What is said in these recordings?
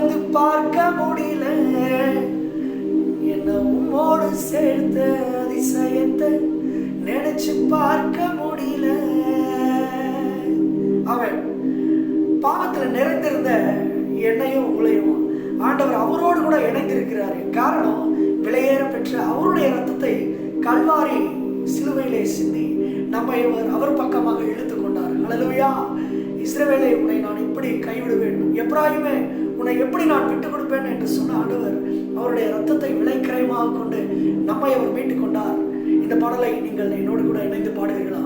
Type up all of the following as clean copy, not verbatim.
அளந்து பார்க்க முடியல. என்ன உம்மோடு சேர்த்த அதிசயத்தை நினைச்சு பார்க்க முடியல. அவன் பாவத்துல நிறைந்திருந்த என்னையும் உங்களையும் ஆண்டவர் அவரோடு கூட இணைந்திருக்கிறாரு. காரணம், விலையேற பெற்ற அவருடைய ரத்தத்தை கல்வாரி சிலுவையிலே சிந்தி நம்மை அவர் பக்கமாக இழுத்து கொண்டார். அல்லேலூயா. இஸ்ரவேலை, உன்னை நான் இப்படி கைவிடுவேன், எப்ராயிமே உன்னை எப்படி நான் விட்டுக் கொடுப்பேன் என்று சொன்ன ஆண்டவர் அவருடைய ரத்தத்தை விலைக்கிரயமாக கொண்டு நம்மை அவர் மீட்டுக் கொண்டார். இந்த பாடலை நீங்கள் என்னோடு கூட இணைந்து பாடுவீர்களா?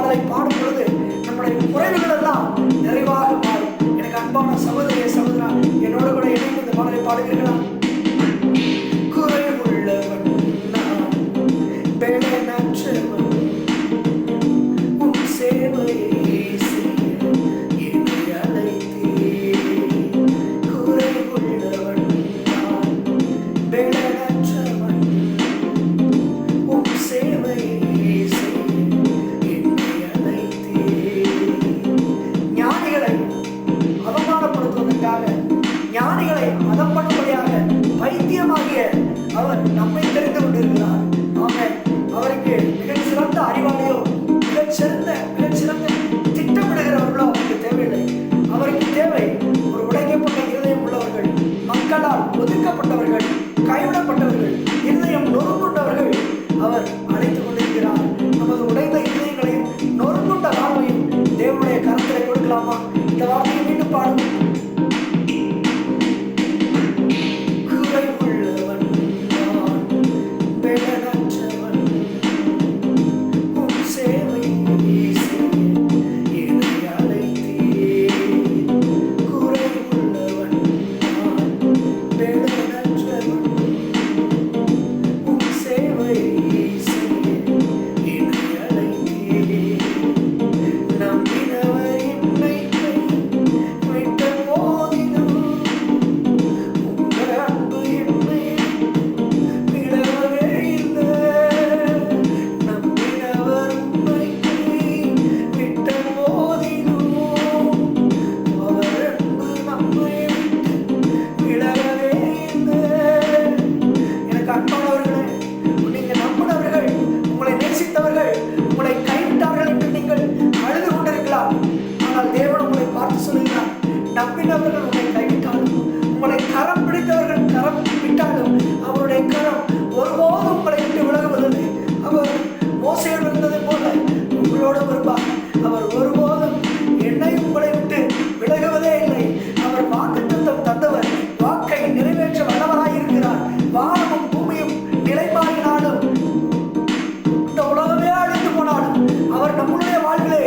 பாடலை பாடும் பொழுது நம்முடைய குறைவுகள் எல்லாம் நிறைவாக மாறும். எனக்கு அன்பான சகோதரிய சகோதரா, என்னோடு கூட இணைந்து இந்த பாடலை பாடுகிறீர்களா? குறைவுள்ளவன் நான், பெலனற்றவன், உன் சேவையை செய்ய என்னை அழைத்தீர். குறைவுள்ளவன் நான், பெலனற்றவன், உன் சேவையை செய்ய என்னை அழைத்தீர். ஞானிகளை அவமானப்படுத்துவதற்காக, ஞானிகளை அதப்படும்படியாக பைத்தியமாகிய அவர் நம்மை தெரிந்து கொண்டிருக்கிறார். ஆமென். அவருக்கு மிகச்சிறந்த அறிவாளியோ, மிகச்சிறந்த திட்டமிடுகிறவர்களோ அவருக்கு தேவையில்லை. அவருக்கு தேவை ஒரு உடைக்கப்பட்ட இருதயம் உள்ளவர்கள், மக்களால் ஒதுக்கப்பட்டவர்கள், கைவிடப்பட்டவர்கள், இருதயம் நொறுங்குண்டவர்கள் அவர் அழைத்துக் கொண்டிருக்கிறார். நமது உடைந்த இருதயங்களையும் நொறுங்குண்ட வாழ்வையும் தேவனுடைய கரத்திலே கொடுக்கலாமா? இந்த வார்த்தையை மீண்டும் பாடும். குறைவுள்ளவன் நான், பெலனற்றவன், உன் சேவையை செய்ய என்னை அழைத்தீர். குறைவுள்ளவன் நான், பெலனற்றவன், உன் சேவையை செய்ய என்னை அழைத்தீர். நம்பினவர் என்னை கைவிட்ட போதிலும் உங்கள் அன்பு என்னை விடவே இல்லை. நம்பினவர் உம்மை கைவிட்ட போதிலும் அவர் அன்பு நம்மை விடவே இல்லை. எனக்கு அன்பானவர்களே, நீங்க நம்பினவர்கள், உங்களை நேசித்தவர்கள் உங்களை கைவிட்டார்கள் என்று நீங்கள் அழுது கொண்டிருக்கலாம். ஆனால் தேவன் உங்களை பார்த்து சொல்கிறார், நம்பினவர்கள் உங்களை கைவிட்டாலும், உங்களை கரம் பிடித்தவர்கள் கரம் விட்டாலும் அவருடைய கரம் ஒருபோதும் உங்களை விட்டு விலகுவதில்லை. அவர் மோசேயோடு இருந்ததை போல உங்களோடு வருவார். அவர் ஒருபோதும் என்னை உங்களை விட்டு விலகுவதே இல்லை. அவர் வாக்குத்தத்தம் தந்தவர், வாக்கை நிறைவேற்ற வல்லவராய் இருக்கிறார். வானமும் பூமியும் நிலைமாறினாலும், இந்த உலகமே அழிந்து போனாலும், அவர் நம்முடைய வாழ்விலே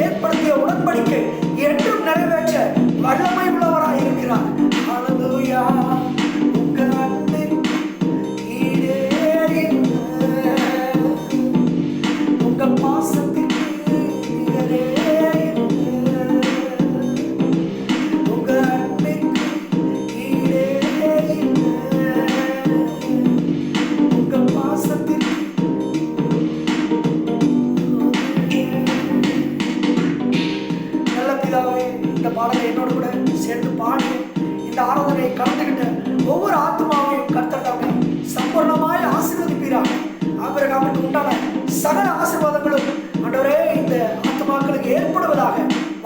ஏற்படுத்திய உடன்படிக்கை என்றும் நிறைவேற்ற வல்லமை உள்ளவராய் இருக்கிறார். ஹல்லேலூயா. உங்க அன்பிற்கு ஈடே இல்லை, உங்க பாசத்திற்கு நிகரே இல்லை. உங்க அன்பிற்கு ஈடே இல்லை, உங்க பாசத்திற்கு. நல்ல பிதாவே, இந்த பாடலை என்னோடு கூட சேர்ந்து பாடி இந்த ஆராதனை கலந்துகிட்ட ஒவ்வொரு ஆத்மாவையும் கர்த்தர் தாமே சம்பூர்ணமாய் ஆசீர்வதிப்பீராக. ஆபிரகாமுக்கு உண்டான சகல ஆசீர்வாதங்களும் ஆண்டவரே இந்த ஆத்மாக்களுக்கு ஏற்படுவதாக.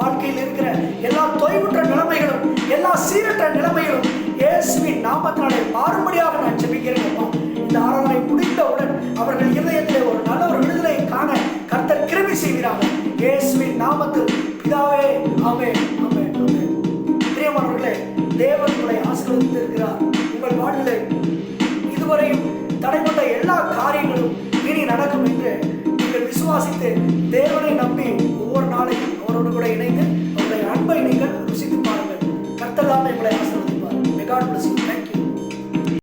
வாழ்க்கையில் இருக்கிற எல்லா தொய்வுற்ற நிலைமைகளும், எல்லா சீரற்ற நிலைமைகளும் இயேசுவின் நாமத்தினாலே மாறும்படியாக நான் ஜெபிக்கிறேன். இந்த ஆராதனை முடிந்தவுடன் அவர்கள் இருதயத்திலே ஒரு நல்ல ஒரு விடுதலையை காண கர்த்தர் கிருபை செய்கிறாங்க. இயேசுவின் நாமத்தில் பிதாவே, ஆமென், ஆமென், ஆமென். பிரியமானவர்களே, தேவன் உங்களை ஆசீர்வதித்திருக்கிறார். உங்கள் வாழ்விலே இதுவரையும் தடைப்பட்ட எல்லா காரியங்களும் இனி நடக்கும் என்று நீங்கள் விசுவாசித்து தேவனை நம்பி